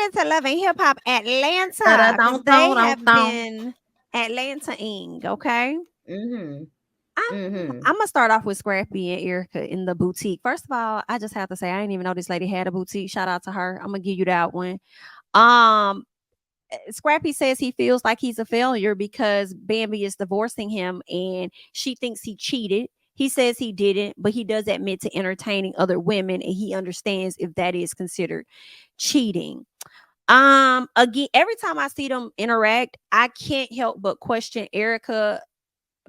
into Love and Hip Hop Atlanta because they have been Atlanta-ing, okay? I'm gonna start off with Scrappy and Erica in the boutique. First of all, I just have to say I didn't even know this lady had a boutique. Shout out to her. I'm gonna give you that one. Um, Scrappy says he feels like he's a failure because Bambi is divorcing him and she thinks he cheated. He says he didn't, but he does admit to entertaining other women and he understands if that is considered cheating. Again, every time I see them interact, I can't help but question Erica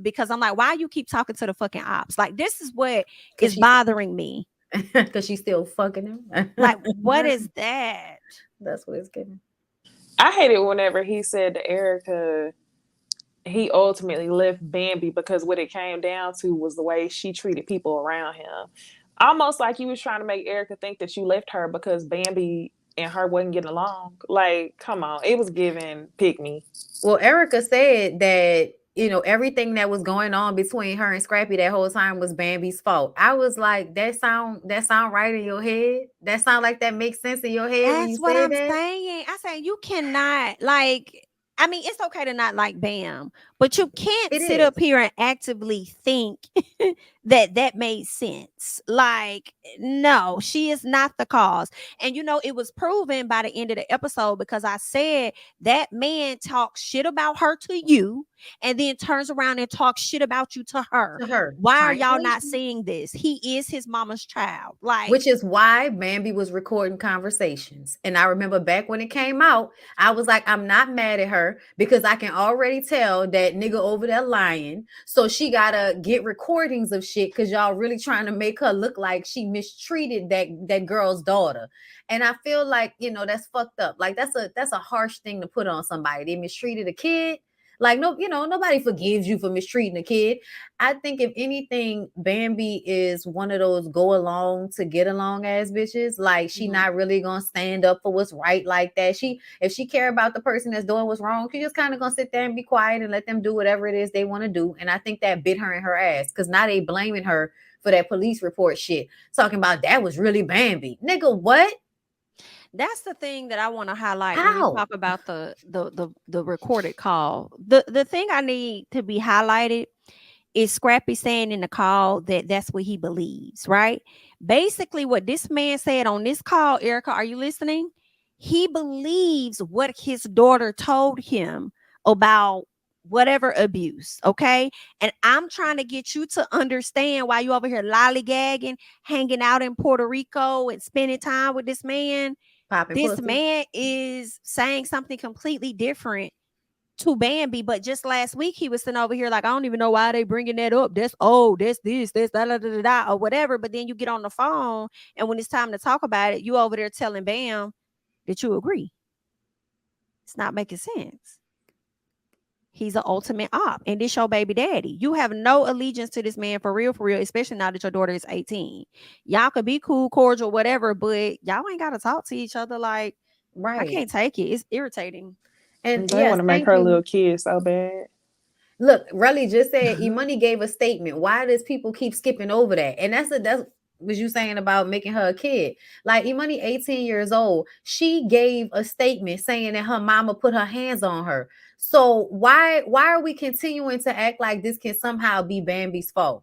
because I'm like, why you keep talking to the fucking ops? Like, this is what is bothering me. Because she's still fucking him. Like, what is that? That's what it's getting. I hate it whenever he said to Erica, he ultimately left Bambi because what it came down to was the way she treated people around him. Almost like you was trying to make Erica think that you left her because Bambi and her wasn't getting along. Like, come on. It was giving pick me. Well, Erica said that, you know, everything that was going on between her and Scrappy that whole time was Bambi's fault. I was like, that sound right in your head? That sound like that makes sense in your head when you say that? That's what I'm saying. I say you cannot, like, I mean, it's okay to not like Bam, but you can't sit up here and actively think that made sense. Like, no, she is not the cause. And you know, it was proven by the end of the episode because I said that man talks shit about her to you and then turns around and talks shit about you to her. Why are y'all not seeing this? He is his mama's child. Like, which is why Bambi was recording conversations. And I remember back when it came out, I was like, I'm not mad at her because I can already tell that nigga over there lying. So she gotta get recordings of shit because y'all really trying to make her look like she mistreated that girl's daughter. And I feel like, you know, that's fucked up. Like that's a harsh thing to put on somebody. They mistreated a kid. Like, no, you know, nobody forgives you for mistreating a kid. I think if anything, Bambi is one of those go along to get along ass bitches. Like, she not really gonna stand up for what's right like that. If she care about the person that's doing what's wrong, she just kind of gonna sit there and be quiet and let them do whatever it is they want to do. And I think that bit her in her ass because now they blaming her for that police report shit, talking about that was really Bambi. Nigga, what? That's the thing that I want to highlight when you talk about the recorded call. The thing I need to be highlighted is Scrappy saying in the call that that's what he believes, right? Basically, what this man said on this call, Erica, are you listening? He believes what his daughter told him about whatever abuse, okay? And I'm trying to get you to understand why you over here lollygagging, hanging out in Puerto Rico and spending time with this man. This man is saying something completely different to Bambi, but just last week he was sitting over here like, I don't even know why they bringing that up. That's this, da, or whatever. But then you get on the phone, and when it's time to talk about it, you over there telling Bam that you agree. It's not making sense. He's an ultimate op, and this your baby daddy. You have no allegiance to this man for real, especially now that your daughter is 18. Y'all could be cool, cordial, whatever, but y'all ain't got to talk to each other. Like, right? I can't take it. It's irritating. And they want to make her little kid so bad. Look, Relly just said E-Money gave a statement. Why does people keep skipping over that? And that's was you saying about making her a kid. Like E-Money, 18 years old, she gave a statement saying that her mama put her hands on her. So why are we continuing to act like this can somehow be Bambi's fault?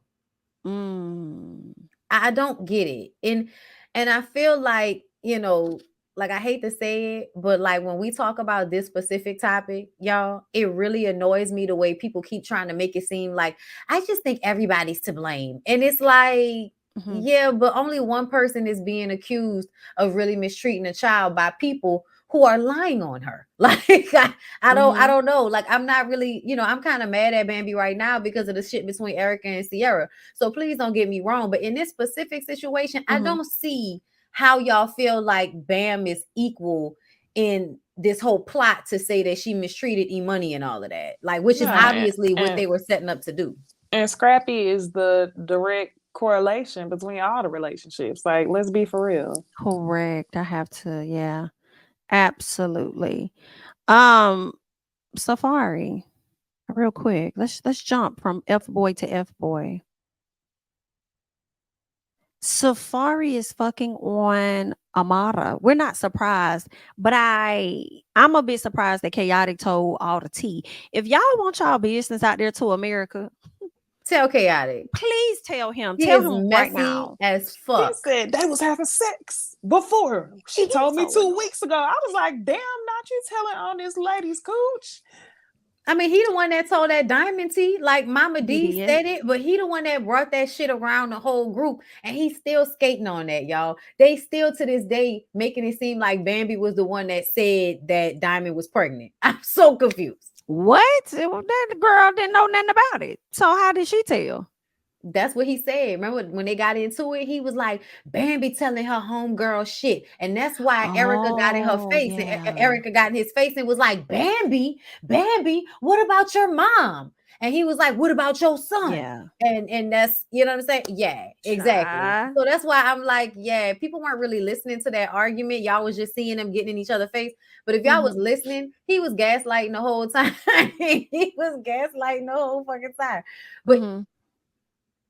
I don't get it. And I feel like, you know, like I hate to say it, but like when we talk about this specific topic, y'all, it really annoys me the way people keep trying to make it seem like I just think everybody's to blame. And it's like, yeah, but only one person is being accused of really mistreating a child by people who are lying on her. Like I don't know. Like I'm not really, you know, I'm kind of mad at Bambi right now because of the shit between Erica and Sierra. So please don't get me wrong. But in this specific situation, I don't see how y'all feel like Bam is equal in this whole plot to say that she mistreated E-Money and all of that. Like, which is obviously what they were setting up to do. And Scrappy is the direct correlation between all the relationships. Like, let's be for real. Correct. I have to, yeah. Absolutely. Safaree, real quick. Let's jump from F boy to F boy. Safaree is fucking on Amara. We're not surprised, but I'm a bit surprised that Chaotic told all the tea. If y'all want y'all business out there to America, Tell Chaotic. please tell him. He Tell is him right messy now. as He fuck. said they was having sex before. She told me So 2 weeks ago. I was like, damn, not you telling on this lady's cooch. I mean, he the one that told that diamond tea. Like Mama He D did. said it, but he the one that brought that shit around the whole group, and he's still skating on that, y'all. They still to this day making it seem like Bambi was the one that said that Diamond was pregnant. I'm so confused. What? That girl didn't know nothing about it. So how did she tell? That's what he said. Remember when they got into it, he was like, Bambi telling her homegirl shit. And that's why Erica got in her Oh, face. And yeah. Erica got in his face and was like, Bambi, what about your mom? And he was like, what about your son? Yeah. And that's, you know what I'm saying? Yeah, exactly. Child. So that's why I'm like, yeah, people weren't really listening to that argument. Y'all was just seeing them getting in each other's face. But if y'all was listening, he was gaslighting the whole time. He was gaslighting the whole fucking time. But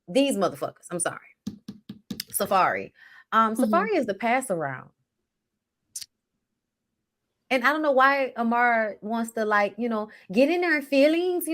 these motherfuckers, I'm sorry. Safaree. Safaree is the pass around. And I don't know why Amara wants to, like, get in her feelings,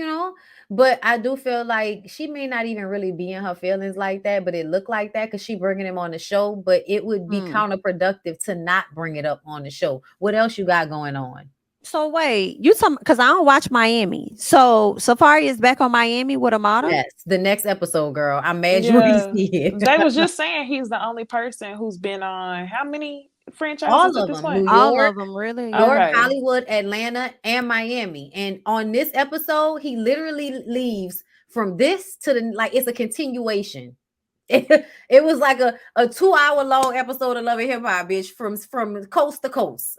but I do feel like she may not even really be in her feelings like that, but it looked like that because she bringing him on the show, but it would be counterproductive to not bring it up on the show. What else you got going on? So wait, you talking because I don't watch Miami. So Safaree is back on Miami with Amara? Yes, the next episode, girl. I'm mad you ain't see it. They was just saying he's the only person who's been on how many franchises All at of this them. point? New All York, of them, really? New York, Okay. Hollywood, Atlanta, and Miami. And on this episode, he literally leaves from this to the, like, it's a continuation. It was like a 2-hour long episode of Love and Hip Hop, bitch, from coast to coast.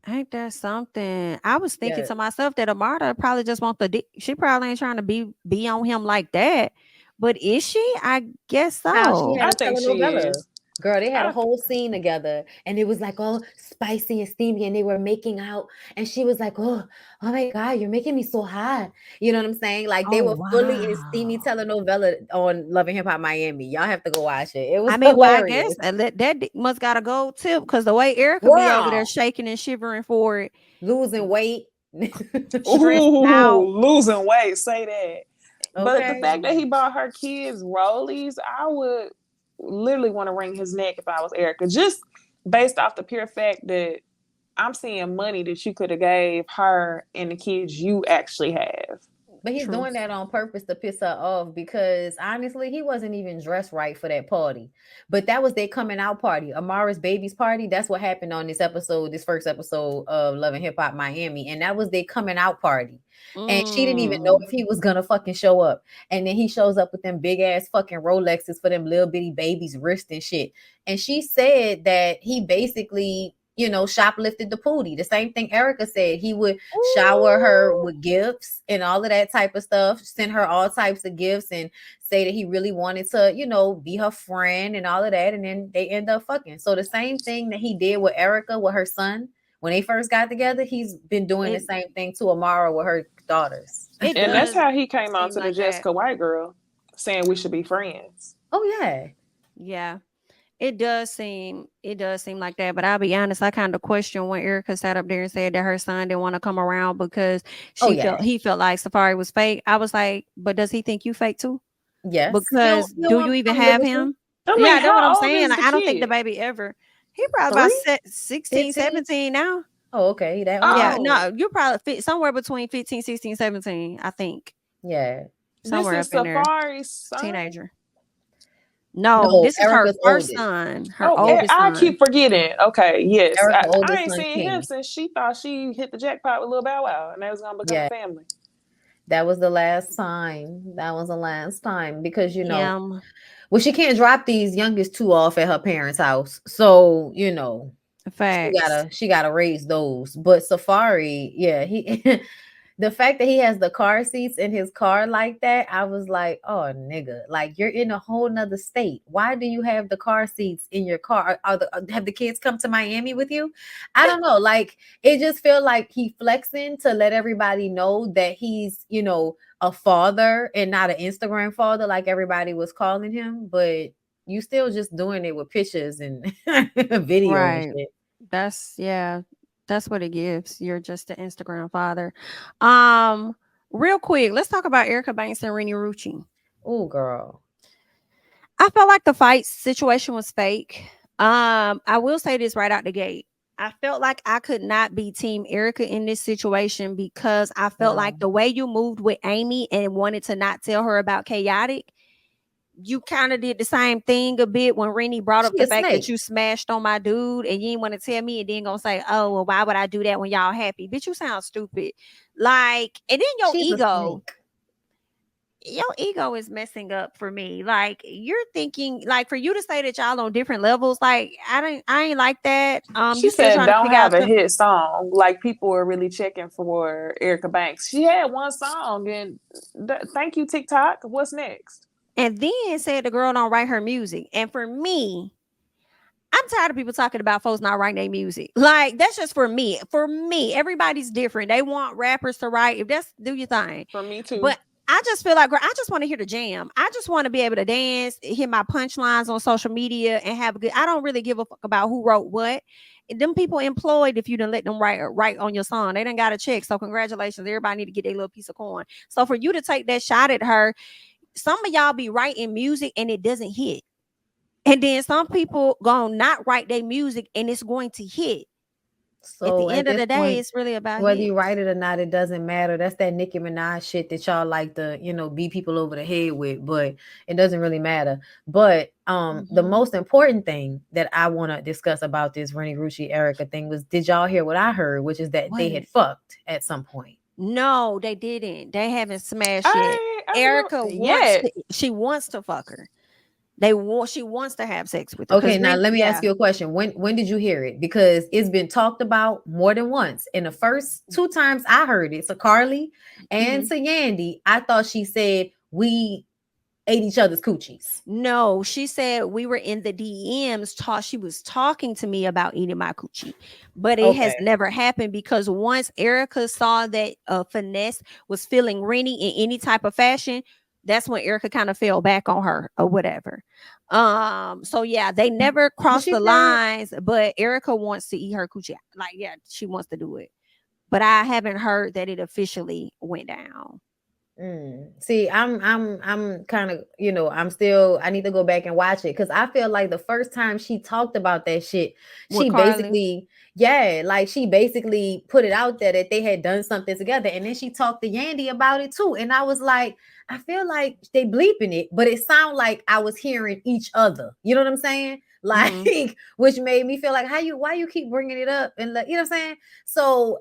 Ain't that something? I was thinking Yeah. to myself that Amara probably just want the dick. She probably ain't trying to be on him like that. But is she? I guess How she so. had I a think she telenovela. is. Girl, they had a I- whole scene together and it was like all spicy and steamy and they were making out and she was like, oh my God, you're making me so hot. You know what I'm saying? Like they Oh, were fully in steamy wow. telenovela on Love and Hip Hop Miami. Y'all have to go watch it. It was I mean, well, I hilarious. guess that must got a gold tip because the way Erica be over there Wow. shaking and shivering for it, Losing weight. stressed out. losing weight, say that. But the Okay. fact that he bought her kids rollies, I would literally want to wring his neck if I was Erica. Just based off the pure fact that I'm seeing money that you could have gave her and the kids you actually have. But he's doing that on purpose to piss her off because honestly, he wasn't even dressed right for that party. But that was their coming out party, Amara's baby's party. That's what happened on this first episode of Love and Hip Hop Miami. And that was their coming out party. And she didn't even know if he was gonna fucking show up. And then he shows up with them big ass fucking Rolexes for them little bitty babies' wrist and shit. And she said that he basically shoplifted the pootie. The same thing Erica said. He would shower her with gifts and all of that type of stuff, send her all types of gifts and say that he really wanted to, be her friend and all of that. And then they end up fucking. So the same thing that he did with Erica, with her son, when they first got together, he's been doing the same thing to Amara with her daughters. And that's how he came on to the Jessica White girl saying we should be friends. Oh, yeah. Yeah. It does seem like that, but I'll be honest, I kind of question when Erica sat up there and said that her son didn't want to come around because he felt like Safaree was fake. I was like, but does he think you fake too? Yes. Because do you even have him? I mean, yeah, that's what I'm how old saying. is the I don't think kid? the baby ever. He probably about 16, 15? 17 now. Oh, okay. Yeah, no, you're probably fit somewhere between 15, 16, 17, I think. Yeah. Somewhere This is up in there. Safaree's son? Teenager. No, this is Erica's her first oldest. son. Her oldest I son. keep forgetting. Okay, yes. Erica's I oldest ain't son, seen him King. since she thought she hit the jackpot with Lil Bow Wow and they was gonna become a family. That was the last time. That was the last time because Yeah. well, she can't drop these youngest two off at her parents' house. So, Facts. she gotta raise those. But Safaree, yeah, he the fact that he has the car seats in his car like that, I was like, oh nigga, like you're in a whole nother state. Why do you have the car seats in your car? Have the kids come to Miami with you? I don't know. Like it just feel like he flexing to let everybody know that he's, a father and not an Instagram father like everybody was calling him. But you still just doing it with pictures and videos and Right. shit. That's what it gives. You're just an Instagram father. Real quick, let's talk about Erica Banks and Rini Rucci. Oh, girl. I felt like the fight situation was fake. I will say this right out the gate. I felt like I could not be Team Erica in this situation because I felt like the way you moved with Amy and wanted to not tell her about Chaotic, you kind of did the same thing a bit when Rini brought up the fact that you smashed on my dude and you didn't want to tell me and then gonna say, oh, well, why would I do that when y'all happy? Bitch, you sound stupid. Like, and then your ego is messing up for me. Like, you're thinking, like, for you to say that y'all on different levels, like, I ain't like that. She You still said trying to don't figure have out a hit song. Like, people are really checking for Erica Banks. She had one song, and thank you, TikTok. What's next? And then said the girl don't write her music. And for me, I'm tired of people talking about folks not writing their music. Like, that's just for me. For me, everybody's different. They want rappers to write. If that's, do your thing. For me too. But I just feel like, girl, I just want to hear the jam. I just want to be able to dance, hit my punchlines on social media, and have a good. I don't really give a fuck about who wrote what. And them people employed, if you didn't let them write on your song, they done got a check. So congratulations, everybody need to get their little piece of coin. So for you to take that shot at her, some of y'all be writing music and it doesn't hit. And then some people gonna not write their music and it's going to hit. So at the end of the day, it's really about whether you write it or not, it doesn't matter. That's that Nicki Minaj shit that y'all like to, beat people over the head with, but it doesn't really matter. But the most important thing that I want to discuss about this Rini Rucci Erica thing was, did y'all hear what I heard, which is that they had fucked at some point? No, they didn't. They haven't smashed yet. Erica wants to fuck her. She wants to have sex with her. Okay, now let me ask you a question. When did you hear it? Because it's been talked about more than once. And the first 2 times I heard it, so Carly and to Yandy, I thought she said we ate each other's coochies. No, she said we were in the DMs. She was talking to me about eating my coochie, but it has never happened because once Erica saw that Finesse was feeling Rini in any type of fashion, that's when Erica kind of fell back on her or whatever. So yeah, they never crossed the lines, but Erica wants to eat her coochie. Like, yeah, she wants to do it, but I haven't heard that it officially went down. See, I'm kind of, I need to go back and watch it because I feel like the first time she talked about that shit, she basically put it out there that they had done something together, and then she talked to Yandy about it too, and I was like, I feel like they bleeping it, but it sounded like I was hearing each other. You know what I'm saying? Like, which made me feel like, why you keep bringing it up? And you know what I'm saying? So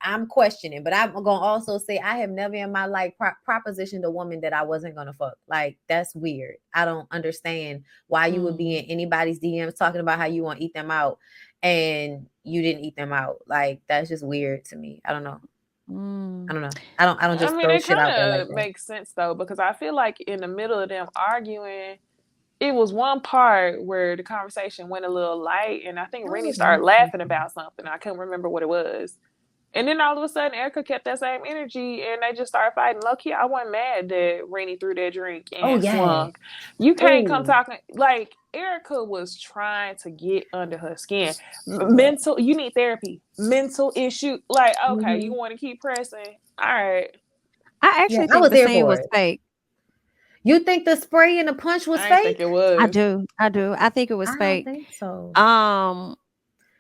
I'm questioning, but I'm gonna also say I have never in my life propositioned a woman that I wasn't gonna fuck. Like, that's weird. I don't understand why you would be in anybody's DMs talking about how you want to eat them out and you didn't eat them out. Like, that's just weird to me. I don't know. I don't know. I don't just throw shit out there like that. It makes sense though, because I feel like in the middle of them arguing, it was one part where the conversation went a little light, and I think Rini started laughing about something. I couldn't remember what it was. And then all of a sudden, Erica kept that same energy, and they just started fighting. Low-key, I wasn't mad that Rini threw that drink and swung. You can't come talking. Like, Erica was trying to get under her skin. You need therapy. Mental issue. Like, okay, you want to keep pressing. All right. I actually think the scene was fake. You think the spray and the punch was fake? I think it was. I do. I think it was fake. I don't think so.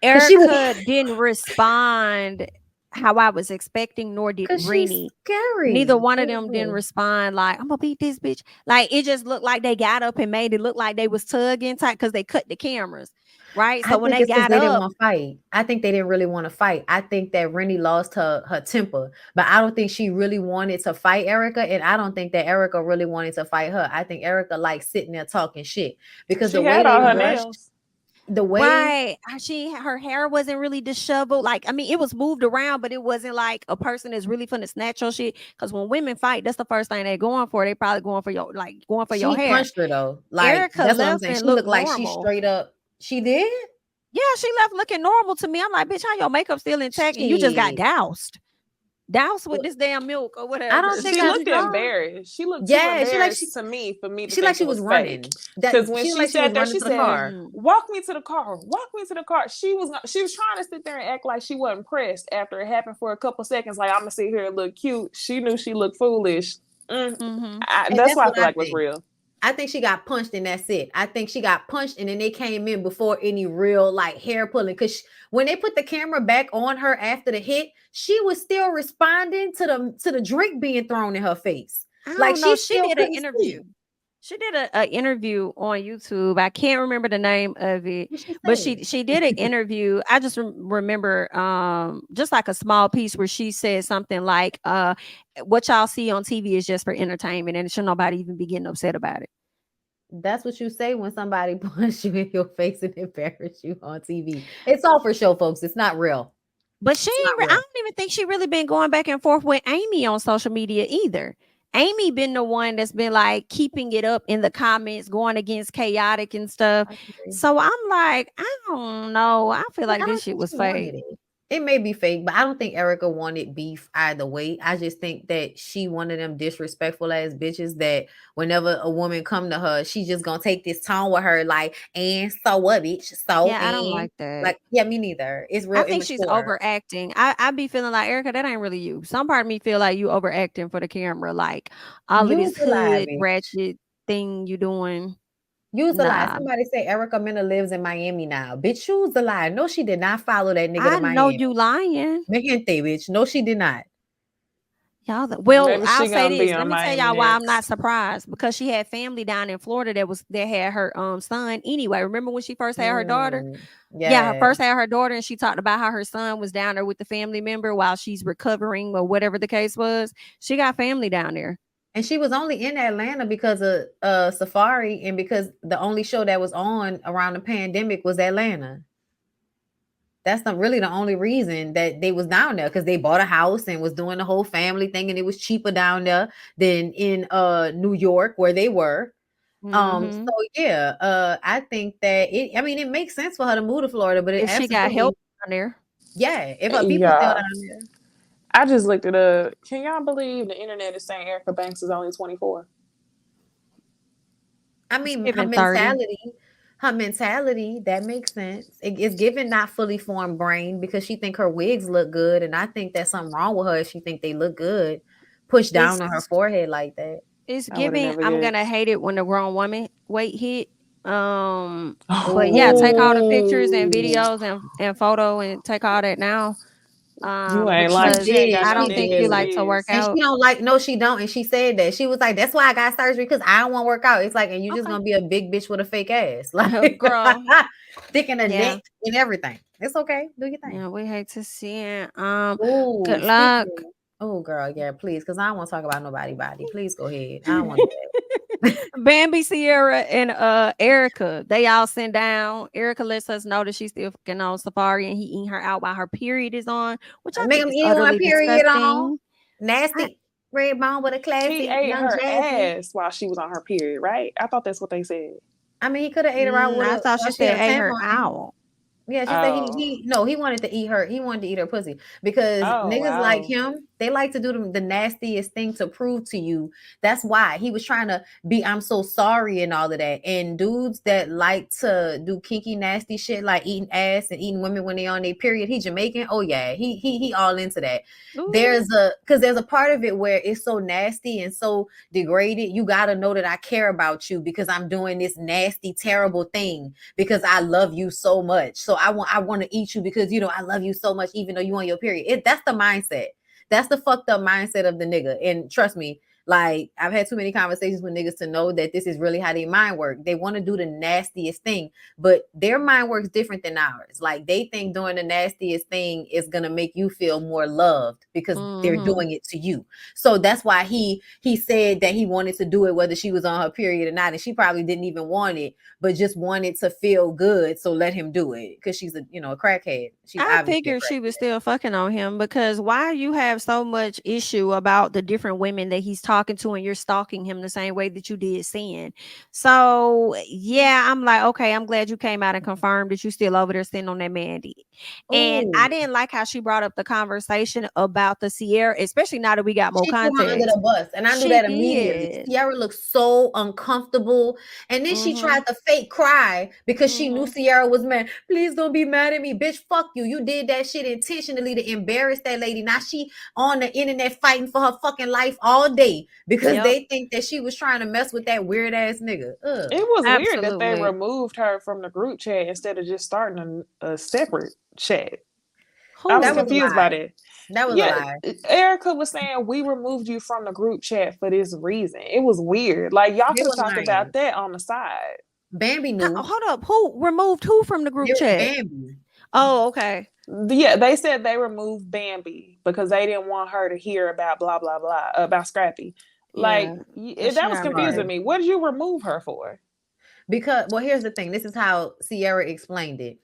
Erica didn't respond how I was expecting, nor did Rini. Scary. Neither one of them didn't respond like, I'm gonna beat this bitch. Like, it just looked like they got up and made it look like they was tugging tight because they cut the cameras. Right. So when they got they didn't want to fight. I think they didn't really want to fight. I think that Rini lost her temper, but I don't think she really wanted to fight Erica, and I don't think that Erica really wanted to fight her. I think Erica liked sitting there talking shit because the way they rushed, her hair wasn't really disheveled. Like, I mean, it was moved around, but it wasn't like a person is really finna snatch your shit. Because when women fight, that's the first thing they're going for. They probably going for your your hair. She punched her though. Like, Erica that's what I'm saying. She looked like she straight up. She did? Yeah, she left looking normal to me. I'm like, bitch, how your makeup still intact and you just got doused? douse with this damn milk or whatever. I don't think She I looked saw. embarrassed. She looked Yeah, too she like embarrassed to me for me to she like think she it was was running. fake. That Because when she she like she was said that, running she to the car. said, "Walk me to the car. Walk me to the car." She was trying to sit there and act like she wasn't pressed after it happened for a couple seconds. Like, I'm gonna sit here and look cute. She knew she looked foolish. And That's why I what feel like was think. real. I think she got punched and that's it. I think she got punched and then they came in before any real like hair pulling. Because when they put the camera back on her after the hit, she was still responding to the drink being thrown in her face. I Like don't know. she She still did an couldn't interview. speak. She did a interview on YouTube. I can't remember the name of it, What she but said? she did an interview. I just remember just like a small piece where she said something like what y'all see on TV is just for entertainment and should nobody even be getting upset about it. That's what you say when somebody punch you in your face and embarrass you on TV. It's all for show, folks. It's not real. But she It's not ain't I real. don't even think she really been going back and forth with Amy on social media either. Amy been the one that's been like keeping it up in the comments, going against chaotic and stuff. I agree. So I'm like, I don't know. I feel like I this don't shit think was she fake. wanted it. It may be fake, but I don't think Erica wanted beef either way. I just think that she one of them disrespectful ass bitches that whenever a woman come to her, she just gonna take this tone with her like, and so what, bitch? So Yeah, I don't and like that. like, yeah, me neither. It's real I think she's immature. overacting. I be feeling like Erica, that ain't really you. Some part of me feel like you overacting for the camera, like all of Use this the lie, hood bitch. ratchet thing you doing. Use the lie. Nah, Somebody say Erica Mena lives in Miami now. Bitch, choose the lie. No, she did not follow that nigga to I know Miami. you lying. Me gente, bitch. No, she did not. Y'all, well, Maybe I'll she say gonna be this. Let on me tell Miami y'all why I'm not next. surprised because she had family down in Florida that had her son anyway. Remember when she first had her daughter? Yeah, her Yeah. first had her daughter, and she talked about how her son was down there with the family member while she's recovering or whatever the case was. She got family down there. And she was only in Atlanta because of Safaree and because the only show that was on around the pandemic was Atlanta. That's not really the only reason that they was down there because they bought a house and was doing the whole family thing and it was cheaper down there than in New York where they were. Mm-hmm. So yeah, I think that it makes sense for her to move to Florida, but it If she got help absolutely, down there. yeah, if her people still Yeah. down there. I just looked it up. Can y'all believe the internet is saying Erica Banks is only 24? I It's mean, giving 30. her mentality, that makes sense. It's given not fully formed brain because she think her wigs look good, and I think there's something wrong with her if she think they look good, pushed down It's on her forehead like that. it's I would have giving. never I'm gonna guessed. hate it when the grown woman weight hit. But yeah, take all the pictures and Oh, videos and photo and take all that now. You ain't she lying. Because She ain't got did, I no she don't think dick you as it did. like to work And is. she out. don't like, no, she don't. And she said that. She was like, that's why I got surgery because I don't want to work out. It's like, and you just Okay, gonna be a big bitch with a fake ass. Like girl. thick in the Yeah, neck and everything. It's okay. Do your thing. yeah. We hate to see it. Oh, Good luck. speaking. Oh, girl, yeah, please, because I don't want to talk about nobody body. Please go ahead. I don't want to do that. Bambi, Sierra, and Erica, they all sent down. Erica lets us know that she's still fucking on Safari and he eating her out while her period is on, which I Make think them is eating one utterly period on. disgusting. I, Nasty red bone with a He classy ate young her jazzy. ass while she was on her period, right? I thought that's what they said. I mean, he could have ate her out with I a thought she while she had said a ate her tampon. out. Yeah, she said Oh. he wanted to eat her. He wanted to eat her pussy because Oh, niggas like wow. him, they like to do the nastiest thing to prove to you. That's why he was trying to be I'm so sorry and all of that. And dudes that like to do kinky nasty shit like eating ass and eating women when they on their period, he Jamaican. Oh yeah, he all into that. Ooh. There's a part of it where it's so nasty and so degraded. You gotta know that I care about you because I'm doing this nasty, terrible thing because I love you so much. So I want to eat you because I love you so much, even though you on your period. That's the mindset. That's the fucked up mindset of the nigga. And trust me, like I've had too many conversations with niggas to know that this is really how their mind work. They want to do the nastiest thing, but their mind works different than ours. Like they think doing the nastiest thing is gonna make you feel more loved because they're Mm-hmm. doing it to you. So that's why he said that he wanted to do it whether she was on her period or not, and she probably didn't even want it, but just wanted to feel good. So let him do it because she's a a crackhead. She's I obviously a figured she was crackhead. still fucking on him because why you have so much issue about the different women that he's talking to and you're stalking him the same way that you did Sin. So yeah, I'm like, okay, I'm glad you came out and confirmed that you still over there sitting on that man dick. And Ooh. I didn't like how she brought up the conversation about the Sierra, especially now that we got more She threw her under context. the bus, and I knew She that immediately. did. Sierra looked so uncomfortable, and then she tried to fake cry because she knew Sierra was mad. Please don't be mad at me, bitch. Fuck you. You did that shit intentionally to embarrass that lady. Now she on the internet fighting for her fucking life all day because they think that she was trying to mess with that weird ass nigga. Ugh. It was weird that they Absolutely. removed her from the group chat instead of just starting a separate chat. Who? I was That was a confused by lie. that. That was a lie. Erica was saying we removed you from the group chat for this reason. It was weird. Like y'all They could have were talked lying. about that on the side. Bambi knew. Hold up. Who removed who from the group chat? Bambi. Oh, okay. Yeah, they said they removed Bambi because they didn't want her to hear about blah blah blah about Scrappy. Like that was confusing me. What did you remove her for? Because, well, here's the thing. This is how Sierra explained it.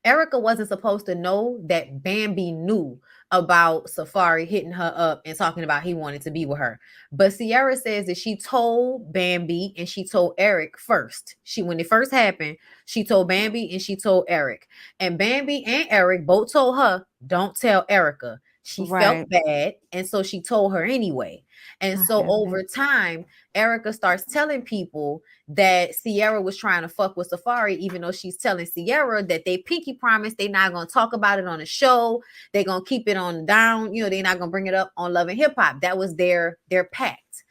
Erica wasn't supposed to know that Bambi knew about Safaree hitting her up and talking about he wanted to be with her. But Sierra says that she told Bambi and she told Eric first. When it first happened, she told Bambi and she told Eric. And Bambi and Eric both told her, don't tell Erica. She felt bad, and so she told her anyway. And so over time, Erica starts telling people that Sierra was trying to fuck with Safaree, even though she's telling Sierra that they pinky promised they're not going to talk about it on the show. They're going to keep it on down. You know, they're not going to bring it up on Love and Hip Hop. That was their pact.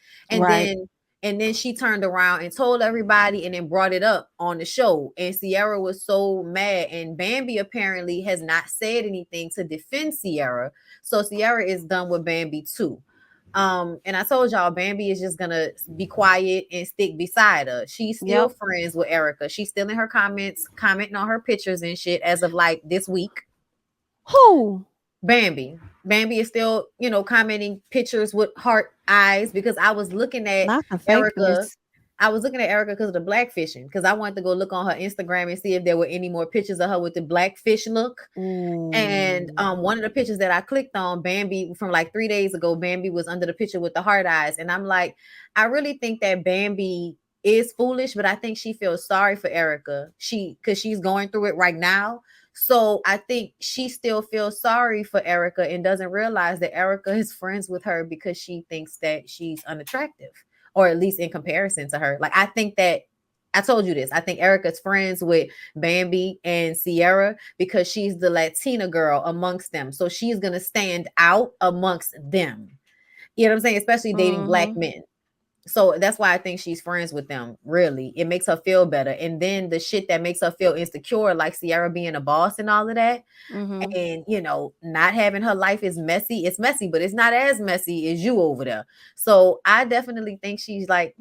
And then she turned around and told everybody and then brought it up on the show. And Sierra was so mad. And Bambi apparently has not said anything to defend Sierra. So Sierra is done with Bambi too. And I told y'all Bambi is just gonna be quiet and stick beside her. She's still friends with Erica. She's still in her comments, commenting on her pictures and shit as of like this week. Who? Bambi. Bambi is still, commenting pictures with heart eyes because I was looking at Erica. I was looking at Erica because of the blackfishing, because I wanted to go look on her Instagram and see if there were any more pictures of her with the blackfish look. And one of the pictures that I clicked on, Bambi, from like 3 days ago, Bambi was under the picture with the heart eyes. And I'm like, I really think that Bambi is foolish, but I think she feels sorry for Erica. Because she's going through it right now. So I think she still feels sorry for Erica and doesn't realize that Erica is friends with her because she thinks that she's unattractive, or at least in comparison to her. Like, I think that I told you this. I think Erica's friends with Bambi and Sierra because she's the Latina girl amongst them. So she's going to stand out amongst them. You know what I'm saying? Especially dating black men. So that's why I think she's friends with them. Really, it makes her feel better. And then the shit that makes her feel insecure, like Sierra being a boss and all of that, and not having her life is messy. It's messy, but it's not as messy as you over there. So I definitely think she's like,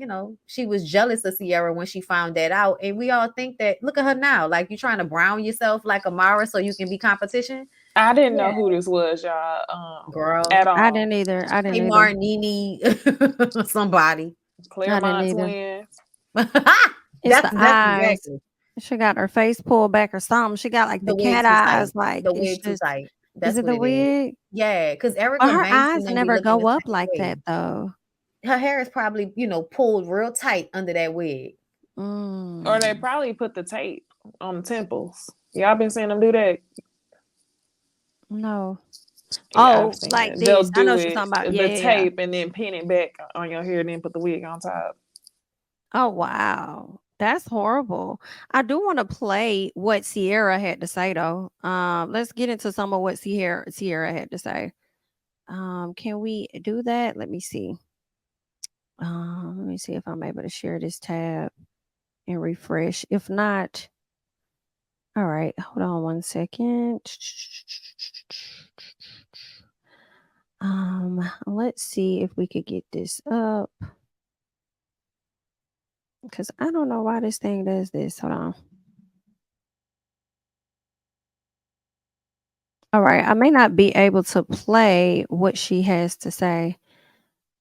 she was jealous of Sierra when she found that out. And we all think that, look at her now, like you're trying to brown yourself like Amara so you can be competition. I didn't know who this was, y'all. Girl, at all. I didn't either. Hey, Marnini, somebody. Claremont twins. It's the eyes. Exactly. She got her face pulled back or something. She got like the cat eyes, tight. like the wig too tight. That's is it the wig? Yeah, because Erica, her eyes never go up like that though. Her hair is probably pulled real tight under that wig. Or they probably put the tape on the temples. Y'all been seeing them do that? No. Yeah, like they'll this. do I know what you're talking about. The tape and then pin it back on your hair and then put the wig on top. Oh wow, that's horrible. I do want to play what Sierra had to say though. Let's get into some of what Sierra had to say. Can we do that? Let me see. Let me see if I'm able to share this tab and refresh. If not, all right, hold on one second. Let's see if we could get this up, because I don't know why this thing does this. Hold on. All right, I may not be able to play what she has to say.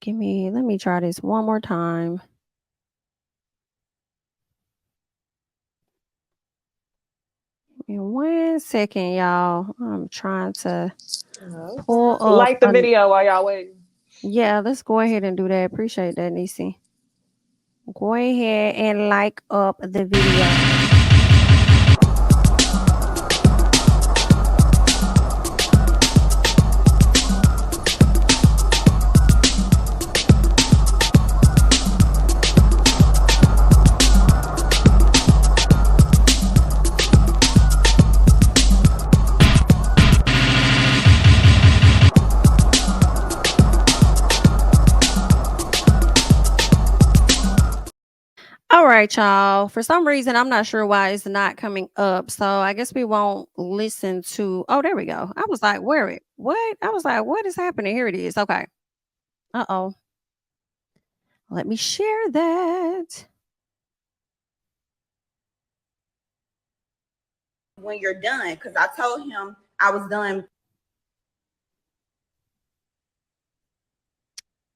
Let me try this one more time. In 1 second, y'all. I'm trying to pull up. Like the video while y'all waiting. Yeah, let's go ahead and do that. Appreciate that, Nisi. Go ahead and like up the video. All right, y'all. For some reason, I'm not sure why it's not coming up. So I guess we won't listen to. Oh, there we go. I was like, where it? What? I was like, what is happening? Here it is. Okay. Uh-oh. Let me share that. When you're done, because I told him I was done.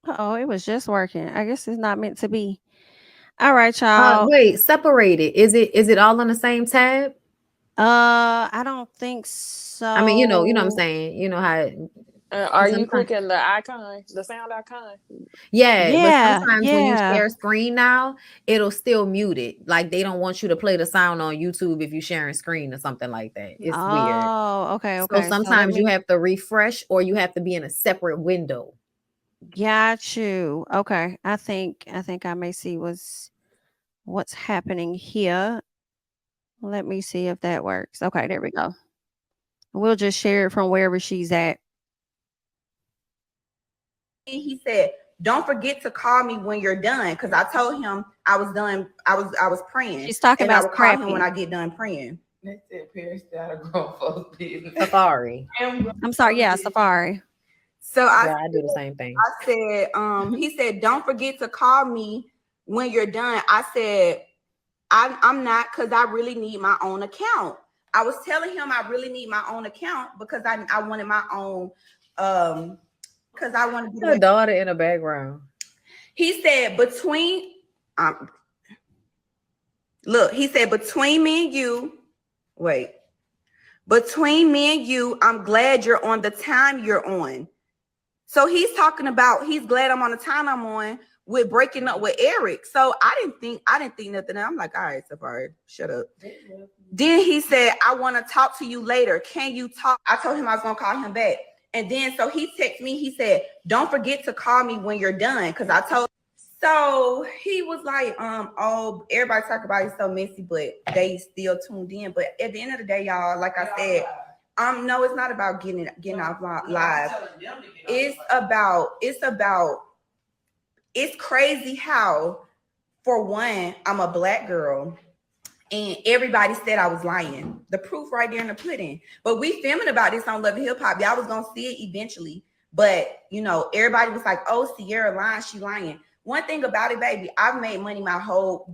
Uh-oh, it was just working. I guess it's not meant to be. All right, y'all. Wait, separated. Is it all on the same tab? I don't think so. I mean, you know what I'm saying. You know how. Are you clicking the icon, the sound icon? Yeah, but sometimes when you yeah. share screen now, it'll still mute it. Like they don't want you to play the sound on YouTube if you're sharing screen or something like that. It's weird. Oh, okay, So okay. sometimes you have to refresh or you have to be in a separate window. Got you. Okay. I think I may see what's happening here. Let me see if that works. Okay, there we go. We'll just share it from wherever she's at. He said, "Don't forget to call me when you're done," because I told him I was done. I was praying. She's talking and about I would call him Scrappy. when I get done praying. They said parents gotta grow folks business. Safaree. I'm sorry. Yeah, Safaree. So I do the same thing. I said, he said, "Don't forget to call me when you're done." I said, I'm not, because I really need my own account. I was telling him I really need my own account because I wanted my own, because I wanted to do a daughter in the background. He said, between look, he said, between me and you, between me and you, I'm glad you're on the time you're on. So he's talking about he's glad I'm on the time I'm on with breaking up with Eric. So I didn't think nothing. I'm like, all right, Safaree, shut up. Then he said, I want to talk to you later. Can you talk? I told him I was gonna call him back. And then so he texted me, he said, don't forget to call me when you're done. Cause I told so he was like, oh, everybody talk about it's so messy, but they still tuned in. But at the end of the day, y'all, like I said, no, it's not about getting off live. It's crazy how, for one, I'm a Black girl and everybody said I was lying. The proof right there in the pudding. But we filming about this on Love and Hip Hop. Y'all was gonna see it eventually. But everybody was like, oh, Sierra lying, she lying. One thing about it, baby, I've made money for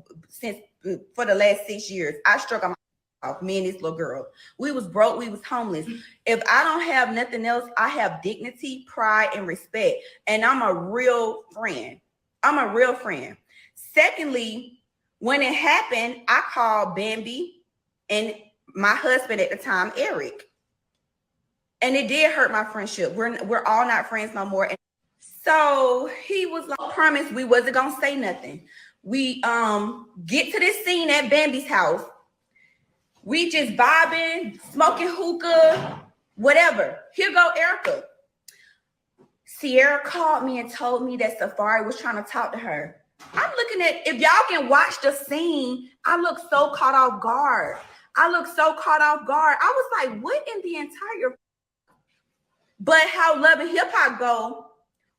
the last 6 years. I struck on me and this little girl. We was broke, we was homeless. If I don't have nothing else, I have dignity, pride, and respect. And I'm a real friend. Secondly, when it happened, I called Bambi and my husband at the time, Eric. And it did hurt my friendship. We're all not friends no more. And so he was like, I promise we wasn't gonna say nothing. We get to this scene at Bambi's house. We just vibing, smoking hookah, whatever. Here go Erica. Sierra called me and told me that Safaree was trying to talk to her. I'm looking at, if y'all can watch the scene, I look so caught off guard. I was like, what in the entire? But how Love and Hip Hop go,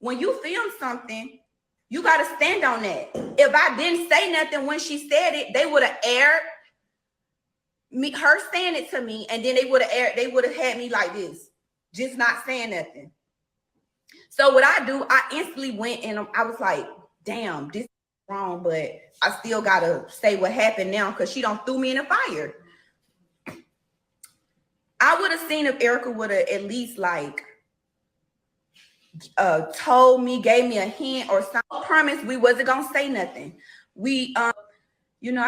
when you film something, you got to stand on that. If I didn't say nothing when she said it, they would have aired her saying it to me, and then they would have had me like this, just not saying nothing. So what I do, I instantly went and I was like, damn, this is wrong, but I still gotta say what happened now because she don't threw me in the fire. I would have seen if Erica would have at least like told me, gave me a hint or something. I promise we wasn't gonna say nothing. We I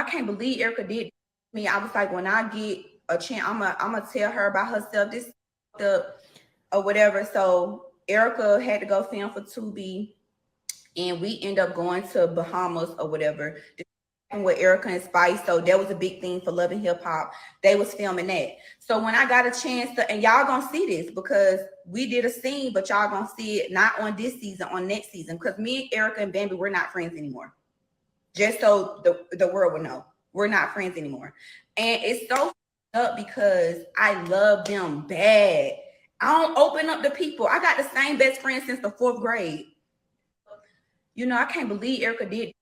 can't believe Erica did me. I was like, when I get a chance, I'm gonna tell her about herself, this or whatever. So Erica had to go film for Tubi, and we end up going to Bahamas or whatever. With Erica and Spice, so that was a big thing for Love and Hip Hop. They was filming that. So when I got a chance to, and y'all gonna see this because we did a scene, but y'all gonna see it not on this season, on next season. Because me and Erica and Bambi, we're not friends anymore. Just so the world will know, we're not friends anymore. And it's so up because I love them bad. I don't open up to people. I got the same best friend since the 4th grade. You know, I can't believe Erica did.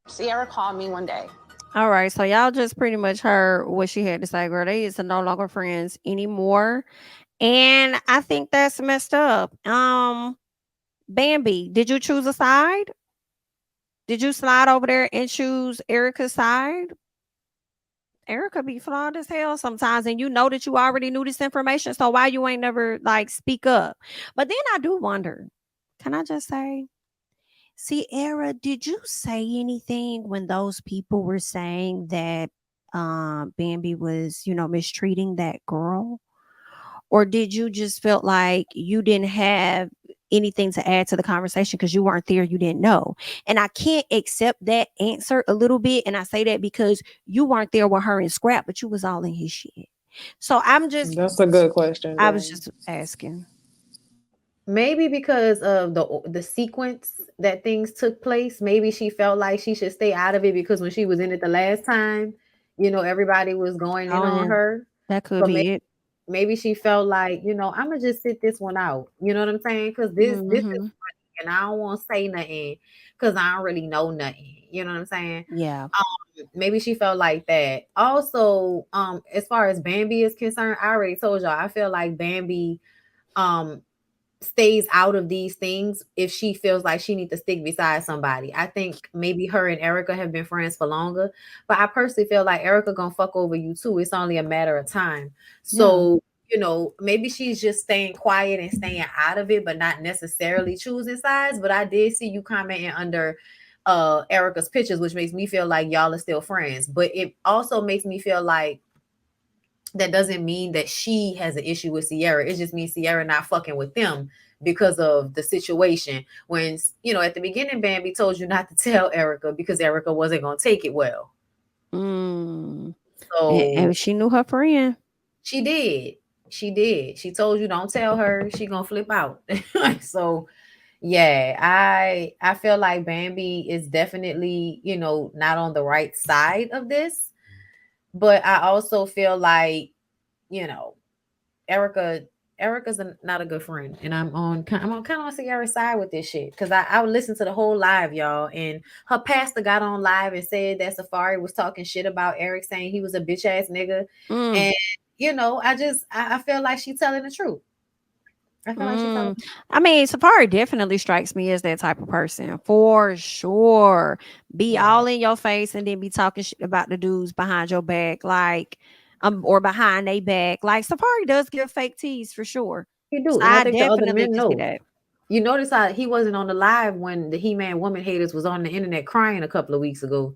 Sierra called me one day. All right, so y'all just pretty much heard what she had to say, girl. They is no longer friends anymore. And I think that's messed up. Bambi, did you choose a side? Did you slide over there and choose Erica's side? Erica be flawed as hell sometimes, and you know that you already knew this information, so why you ain't never like speak up? But then I do wonder, can I just say, Sierra, did you say anything when those people were saying that Bambi was, mistreating that girl? Or did you just felt like you didn't have anything to add to the conversation because you weren't there, you didn't know? And I can't accept that answer a little bit. And I say that because you weren't there with her and Scrap, but you was all in his shit. So That's a good question. I was just asking. Maybe because of the sequence that things took place, maybe she felt like she should stay out of it because when she was in it the last time, everybody was going in on her. That could be it. Maybe she felt like, I'm gonna just sit this one out. You know what I'm saying? Because this is funny, and I don't want to say nothing because I don't really know nothing. You know what I'm saying? Yeah. Maybe she felt like that. Also, as far as Bambi is concerned, I already told y'all I feel like Bambi stays out of these things if she feels like she needs to stick beside somebody. I think maybe her and Erica have been friends for longer, but I personally feel like Erica gonna fuck over you too. It's only a matter of time. So, maybe she's just staying quiet and staying out of it, but not necessarily choosing sides. But I did see you commenting under Erica's pictures, which makes me feel like y'all are still friends. But it also makes me feel like that doesn't mean that she has an issue with Sierra. It just means Sierra not fucking with them because of the situation. When, at the beginning, Bambi told you not to tell Erica because Erica wasn't going to take it well. So, and she knew her friend. She did. She told you don't tell her. She going to flip out. So, yeah, I feel like Bambi is definitely, not on the right side of this. But I also feel like, Erica's not a good friend, and I'm kind of on Sierra's side with this shit because I would listen to the whole live, y'all, and her pastor got on live and said that Safaree was talking shit about Eric, saying he was a bitch ass nigga, and I feel like she's telling the truth. I mean, Safaree definitely strikes me as that type of person for sure. Be all in your face and then be talking shit about the dudes behind your back, like or behind their back. Like Safaree does give fake teas for sure. He do, so and I think the other men know that. You notice how he wasn't on the live when the He-Man woman haters was on the internet crying a couple of weeks ago.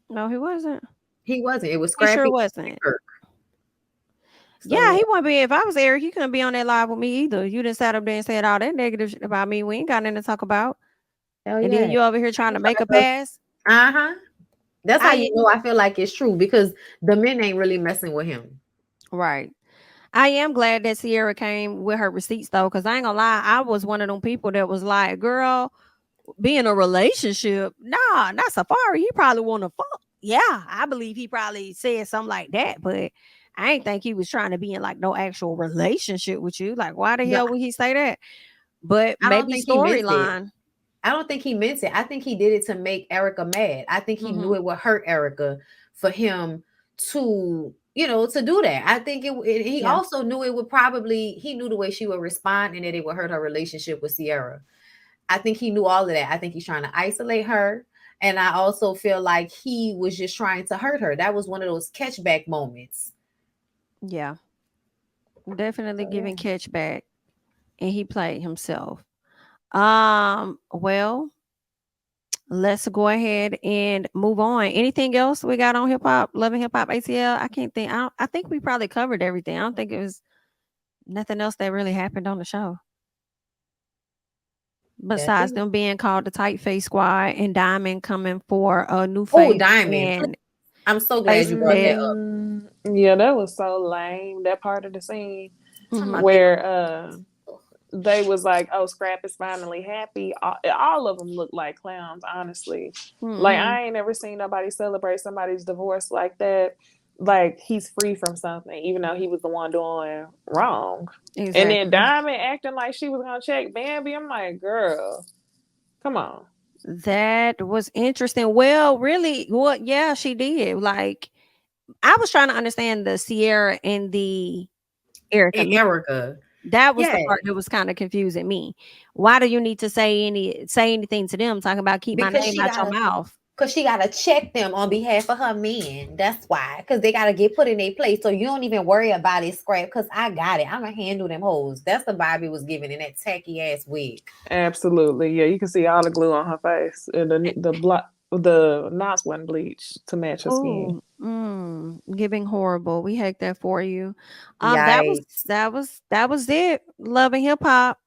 No, he wasn't. He wasn't. It was Scrappy. He sure wasn't. Yeah, he wouldn't be. If I was Eric, he couldn't be on that live with me either. You done sat up there and said all that negative shit about me. We ain't got nothing to talk about. And then you over here trying to make a pass. That's how you know I feel like it's true because the men ain't really messing with him. Right. I am glad that Sierra came with her receipts though, because I ain't gonna lie, I was one of them people that was like, girl, be in a relationship. Nah, not Safaree. He probably want to fuck. Yeah, I believe he probably said something like that, but I ain't think he was trying to be in like no actual relationship with you. Like, why the hell would he say that? But maybe storyline. I don't think he meant it. I think he did it to make Erica mad. I think he knew it would hurt Erica for him to, to do that. I think he also knew it would he knew the way she would respond and that it would hurt her relationship with Sierra. I think he knew all of that. I think he's trying to isolate her. And I also feel like he was just trying to hurt her. That was one of those catchback moments. Yeah. Definitely giving catchback. And he played himself. Well, let's go ahead and move on. Anything else we got on hip hop, Loving Hip Hop ATL? I can't think. I think we probably covered everything. I don't think it was nothing else that really happened on the show. Besides them being called the Tight Face Squad and Diamond coming for a new Oh, face. Diamond. And I'm so glad you brought that up. Yeah, that was so lame. That part of the scene Mhm. where they was like, "Oh, Scrap is finally happy." All of them look like clowns, honestly. Like I ain't never seen nobody celebrate somebody's divorce like that. Like he's free from something, even though he was the one doing wrong. Exactly. And then Diamond acting like she was gonna check Bambi. I'm like, girl, come on. That was interesting. Well, really, what? Yeah, she did. Like, I was trying to understand the Sierra and the Erica. And Erica. That was the part that was kind of confusing me. Why do you need to say anything to them talking about keep my name out your mouth? Because she got to check them on behalf of her men. That's why. Because they got to get put in their place. So you don't even worry about it, Scrap, because I got it. I'm going to handle them hoes. That's the vibe it was giving in that tacky ass wig. Absolutely. Yeah, you can see all the glue on her face. And the knots wasn't bleached to match her skin. Giving horrible. We hate that for you. That was it. Love and Hip Hop.